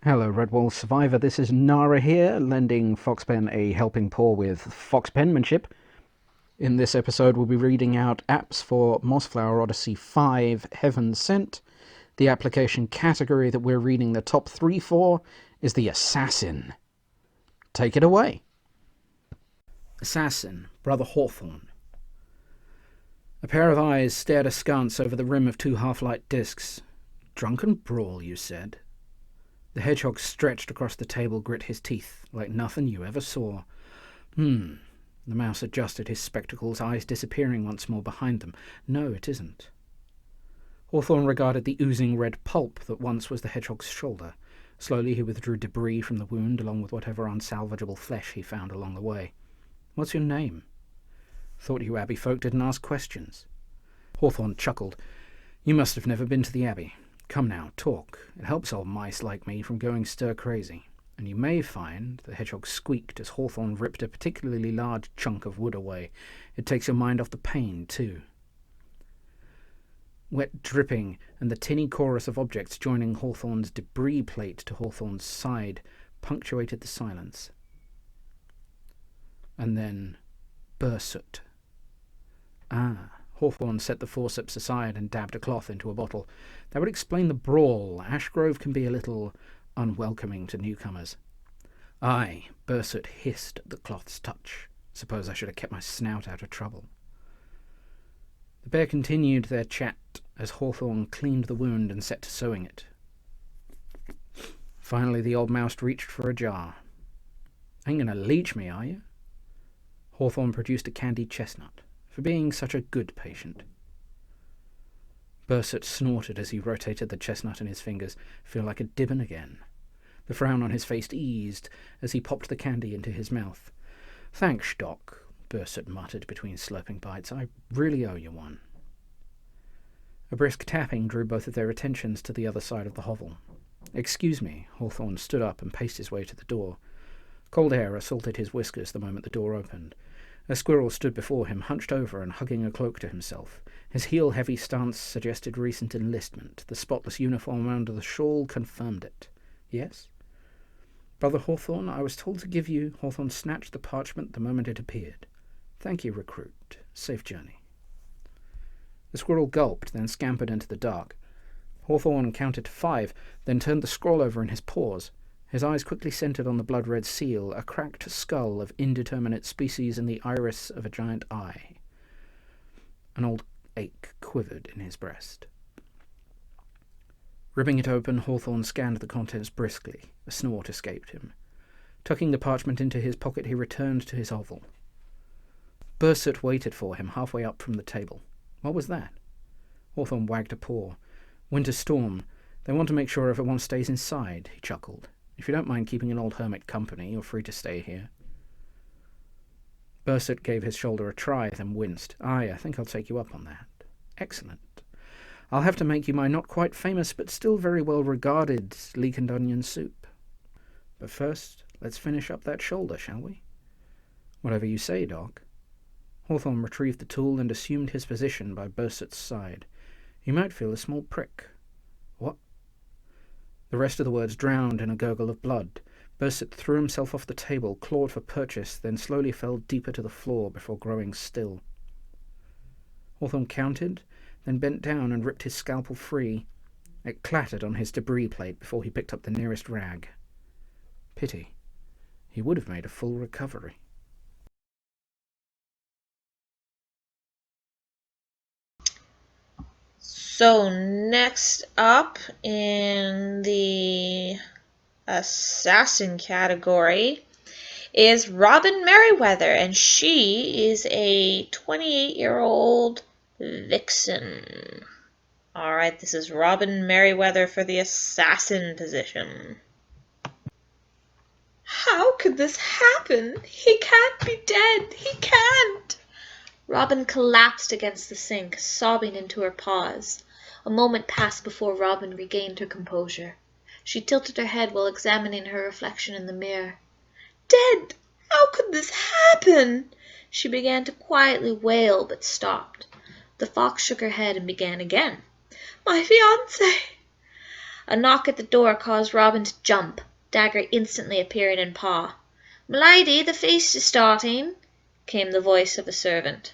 Hello, Redwall Survivor. This is Nara here, lending Foxpen a helping paw with Foxpenmanship. In this episode, we'll be reading out apps for Mossflower Odyssey 5 Heaven Sent. The application category that we're reading the top 3 for is the Assassin. Take it away. Assassin, Brother Hawthorne. A pair of eyes stared askance over the rim of 2 half-light discs. Drunken brawl, you said? The hedgehog stretched across the table, grit his teeth, like nothing you ever saw. The mouse adjusted his spectacles, eyes disappearing once more behind them. No, it isn't. Hawthorne regarded the oozing red pulp that once was the hedgehog's shoulder. Slowly he withdrew debris from the wound, along with whatever unsalvageable flesh he found along the way. What's your name? Thought you Abbey folk didn't ask questions. Hawthorne chuckled. You must have never been to the Abbey. Come now, talk. It helps old mice like me from going stir-crazy. And you may find, the hedgehog squeaked as Hawthorne ripped a particularly large chunk of wood away. It takes your mind off the pain, too. Wet dripping and the tinny chorus of objects joining Hawthorne's debris plate to Hawthorne's side punctuated the silence. And then, Bursut. Hawthorne set the forceps aside and dabbed a cloth into a bottle. That would explain the brawl. Ashgrove can be a little unwelcoming to newcomers. Aye, Bursut hissed at the cloth's touch. Suppose I should have kept my snout out of trouble. The pair continued their chat as Hawthorne cleaned the wound and set to sewing it. Finally the old mouse reached for a jar. Ain't gonna leech me, are you? Hawthorne produced a candied chestnut. For being such a good patient. Bursut snorted as he rotated the chestnut in his fingers. Feel like a dibbun again. The frown on his face eased as he popped the candy into his mouth. Thanks, Doc, Bursut muttered between slurping bites. I really owe you one. A brisk tapping drew both of their attentions to the other side of the hovel. Excuse me, Hawthorne stood up and paced his way to the door. Cold air assaulted his whiskers the moment the door opened. A squirrel stood before him, hunched over and hugging a cloak to himself. His heel-heavy stance suggested recent enlistment. The spotless uniform under the shawl confirmed it. Yes? Brother Hawthorne, I was told to give you... Hawthorne snatched the parchment the moment it appeared. Thank you, recruit. Safe journey. The squirrel gulped, then scampered into the dark. Hawthorne counted to 5, then turned the scroll over in his paws. His eyes quickly centered on the blood-red seal, a cracked skull of indeterminate species in the iris of a giant eye. An old ache quivered in his breast. Ripping it open, Hawthorne scanned the contents briskly. A snort escaped him. Tucking the parchment into his pocket, he returned to his oval. Bursut waited for him halfway up from the table. What was that? Hawthorne wagged a paw. Winter storm. They want to make sure everyone stays inside, he chuckled. If you don't mind keeping an old hermit company, you're free to stay here. Bursut gave his shoulder a try, then winced. Aye, I think I'll take you up on that. Excellent. I'll have to make you my not quite famous, but still very well regarded leek and onion soup. But first, let's finish up that shoulder, shall we? Whatever you say, Doc. Hawthorne retrieved the tool and assumed his position by Bursut's side. You might feel a small prick. What? The rest of the words drowned in a gurgle of blood. Bursut threw himself off the table, clawed for purchase, then slowly fell deeper to the floor before growing still. Hawthorne counted, then bent down and ripped his scalpel free. It clattered on his debris plate before he picked up the nearest rag. Pity. He would have made a full recovery. So next up in the assassin category is Robin Merriweather, and she is a 28-year-old vixen. Alright, this is Robin Merriweather for the assassin position. How could this happen? He can't be dead. He can't. Robin collapsed against the sink, sobbing into her paws. A moment passed before Robin regained her composure. She tilted her head while examining her reflection in the mirror. Dead! How could this happen? She began to quietly wail, but stopped. The fox shook her head and began again. My fiancé! A knock at the door caused Robin to jump, dagger instantly appearing in paw. "M'lady, the feast is starting," came the voice of a servant.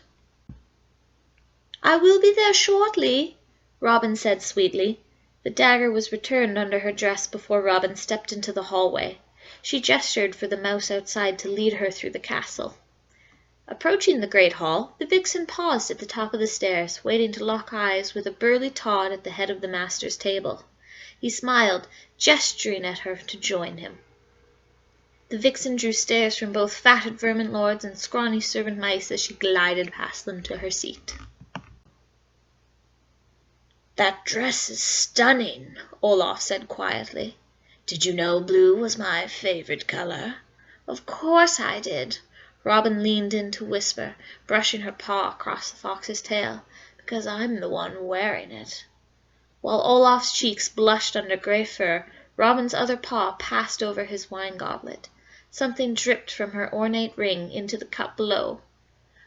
"I will be there shortly," Robin said sweetly. The dagger was returned under her dress before Robin stepped into the hallway. She gestured for the mouse outside to lead her through the castle. Approaching the great hall, the vixen paused at the top of the stairs, waiting to lock eyes with a burly Tod at the head of the master's table. He smiled, gesturing at her to join him. The vixen drew stares from both fatted vermin lords and scrawny servant mice as she glided past them to her seat. "That dress is stunning," Olaf said quietly. "Did you know blue was my favorite color?" "Of course I did." Robin leaned in to whisper, brushing her paw across the fox's tail, "because I'm the one wearing it." While Olaf's cheeks blushed under grey fur, Robin's other paw passed over his wine goblet. Something dripped from her ornate ring into the cup below.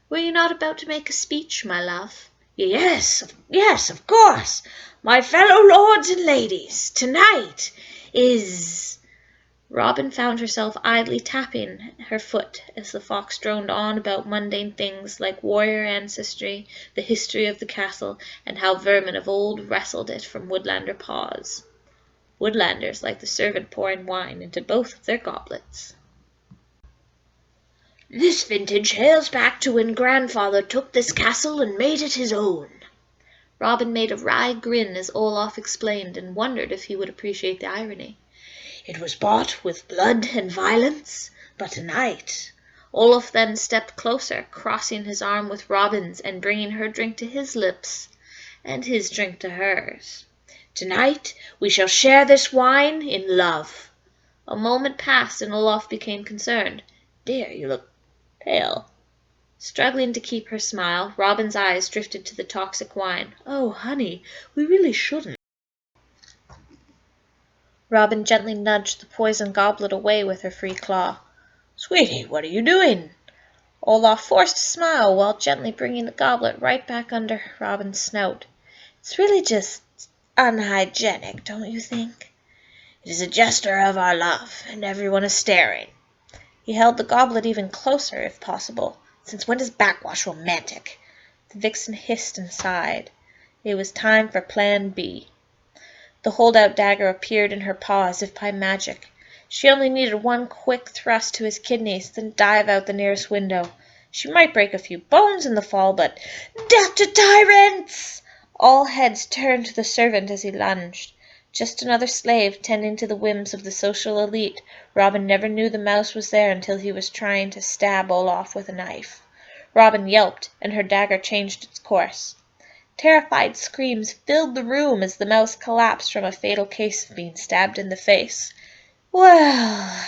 "Were you not about to make a speech, my love?" Yes, of course. My fellow lords and ladies, tonight is..." Robin found herself idly tapping her foot as the fox droned on about mundane things like warrior ancestry, the history of the castle, and how vermin of old wrestled it from woodlander paws. Woodlanders like the servant pouring wine into both of their goblets. "This vintage hails back to when grandfather took this castle and made it his own." Robin made a wry grin as Olaf explained, and wondered if he would appreciate the irony. "It was bought with blood and violence, but tonight..." Olaf then stepped closer, crossing his arm with Robin's and bringing her drink to his lips, and his drink to hers. "Tonight we shall share this wine in love." A moment passed and Olaf became concerned. "Dear, you look pale." Struggling to keep her smile, Robin's eyes drifted to the toxic wine. "Oh, honey, we really shouldn't." Robin gently nudged the poisoned goblet away with her free claw. "Sweetie, what are you doing?" Olaf forced a smile while gently bringing the goblet right back under Robin's snout. "It's really just unhygienic, don't you think?" "It is a gesture of our love, and everyone is staring." He held the goblet even closer, if possible. "Since when is backwash romantic?" The vixen hissed and sighed. It was time for Plan B. The holdout dagger appeared in her paw as if by magic. She only needed one quick thrust to his kidneys, then dive out the nearest window. She might break a few bones in the fall, but death to tyrants! All heads turned to the servant as he lunged. Just another slave tending to the whims of the social elite. Robin never knew the mouse was there until he was trying to stab Olaf with a knife. Robin yelped, and her dagger changed its course. Terrified screams filled the room as the mouse collapsed from a fatal case of being stabbed in the face. "Well,"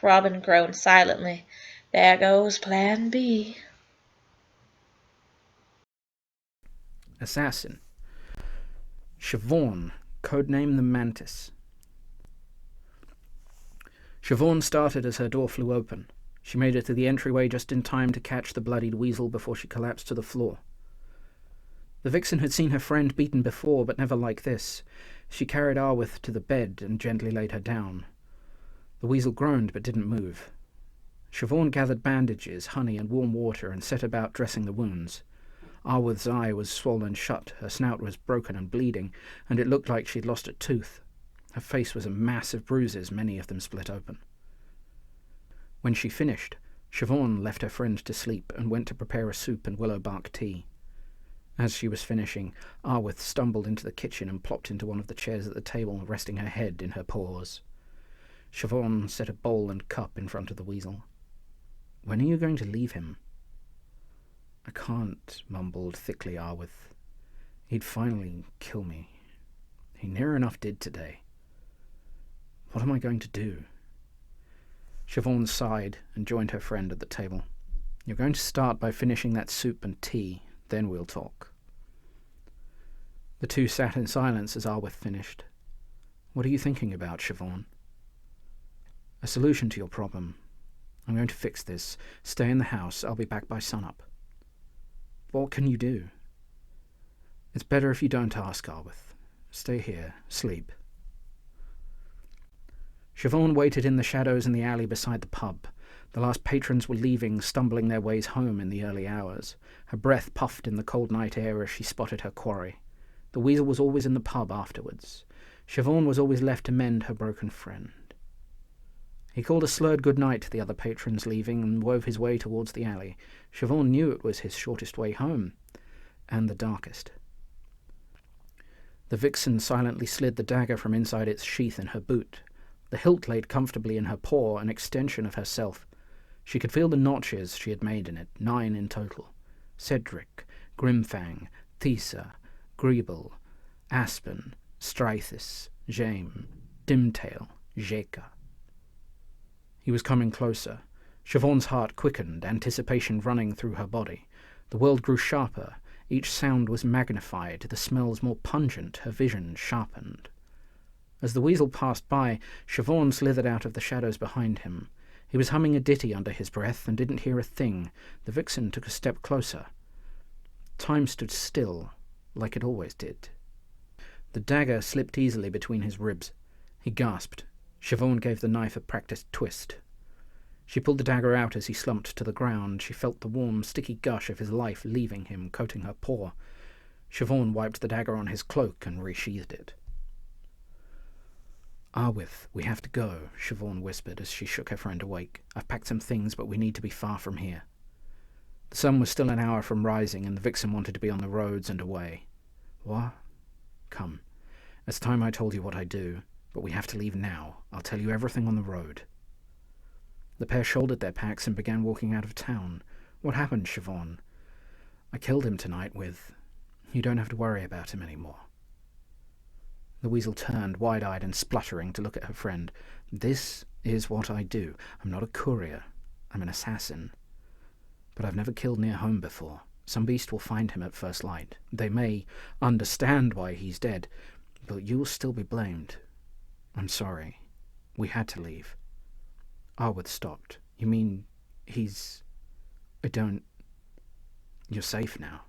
Robin groaned silently, "there goes Plan B." Assassin. Shevawn, codename the Mantis. Shevawn started as her door flew open. She made it to the entryway just in time to catch the bloodied weasel before she collapsed to the floor. The vixen had seen her friend beaten before, but never like this. She carried Arwith to the bed and gently laid her down. The weasel groaned but didn't move. Shevawn gathered bandages, honey and warm water and set about dressing the wounds. Arwith's eye was swollen shut, her snout was broken and bleeding, and it looked like she'd lost a tooth. Her face was a mass of bruises, many of them split open. When she finished, Shevawn left her friend to sleep and went to prepare a soup and willow bark tea. As she was finishing, Arwith stumbled into the kitchen and plopped into one of the chairs at the table, resting her head in her paws. Shevawn set a bowl and cup in front of the weasel. "When are you going to leave him?" "I can't," mumbled thickly Arwith. "He'd finally kill me. He near enough did today. What am I going to do?" Shevawn sighed and joined her friend at the table. "You're going to start by finishing that soup and tea. Then we'll talk." The two sat in silence as Arwith finished. "What are you thinking about, Shevawn?" "A solution to your problem. I'm going to fix this. Stay in the house. I'll be back by sunup." "What can you do?" "It's better if you don't ask, Arwith. Stay here. Sleep." Shevawn waited in the shadows in the alley beside the pub. The last patrons were leaving, stumbling their ways home in the early hours. Her breath puffed in the cold night air as she spotted her quarry. The weasel was always in the pub afterwards. Shevawn was always left to mend her broken friend. He called a slurred good night to the other patrons leaving and wove his way towards the alley. Shevawn knew it was his shortest way home, and the darkest. The vixen silently slid the dagger from inside its sheath in her boot. The hilt laid comfortably in her paw, an extension of herself. She could feel the notches she had made in it, 9 in total. Cedric, Grimfang, Thesa, Greeble, Aspen, Strythis, Jaime, Dimtail, Jeka. He was coming closer. Shevawn's heart quickened, anticipation running through her body. The world grew sharper. Each sound was magnified, the smells more pungent, her vision sharpened. As the weasel passed by, Shevawn slithered out of the shadows behind him. He was humming a ditty under his breath and didn't hear a thing. The vixen took a step closer. Time stood still, like it always did. The dagger slipped easily between his ribs. He gasped. Shevawn gave the knife a practiced twist. She pulled the dagger out as he slumped to the ground. She felt the warm, sticky gush of his life leaving him, coating her paw. Shevawn wiped the dagger on his cloak and resheathed it. "Arwyth, we have to go," Shevawn whispered as she shook her friend awake. "I've packed some things, but we need to be far from here." The sun was still an hour from rising, and the vixen wanted to be on the roads and away. "What? Come. It's time I told you what I do, but we have to leave now. I'll tell you everything on the road." The pair shouldered their packs and began walking out of town. "What happened, Shevawn?" "I killed him tonight with... You don't have to worry about him anymore." The weasel turned, wide-eyed and spluttering, to look at her friend. "This is what I do. I'm not a courier. I'm an assassin. But I've never killed near home before. Some beast will find him at first light. They may understand why he's dead, but you'll still be blamed. I'm sorry. We had to leave." Arwyth stopped. "You mean he's... I don't... You're safe now."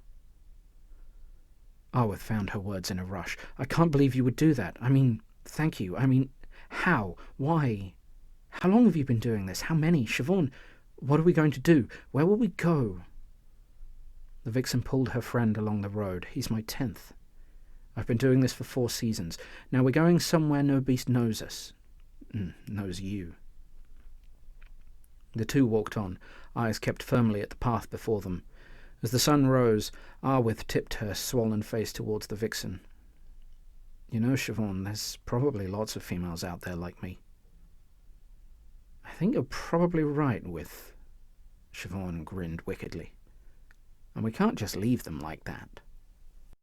Arwyth found her words in a rush. "I can't believe you would do that. I mean, thank you. I mean, how? Why? How long have you been doing this? How many? Shevawn, what are we going to do? Where will we go?" The vixen pulled her friend along the road. "He's my 10th. I've been doing this for 4 seasons. Now we're going somewhere no beast knows us. Knows you." The two walked on, eyes kept firmly at the path before them. As the sun rose, Arwyth tipped her swollen face towards the vixen. "You know, Shevawn, there's probably lots of females out there like me." "I think you're probably right with..." Shevawn grinned wickedly. "And we can't just leave them like that."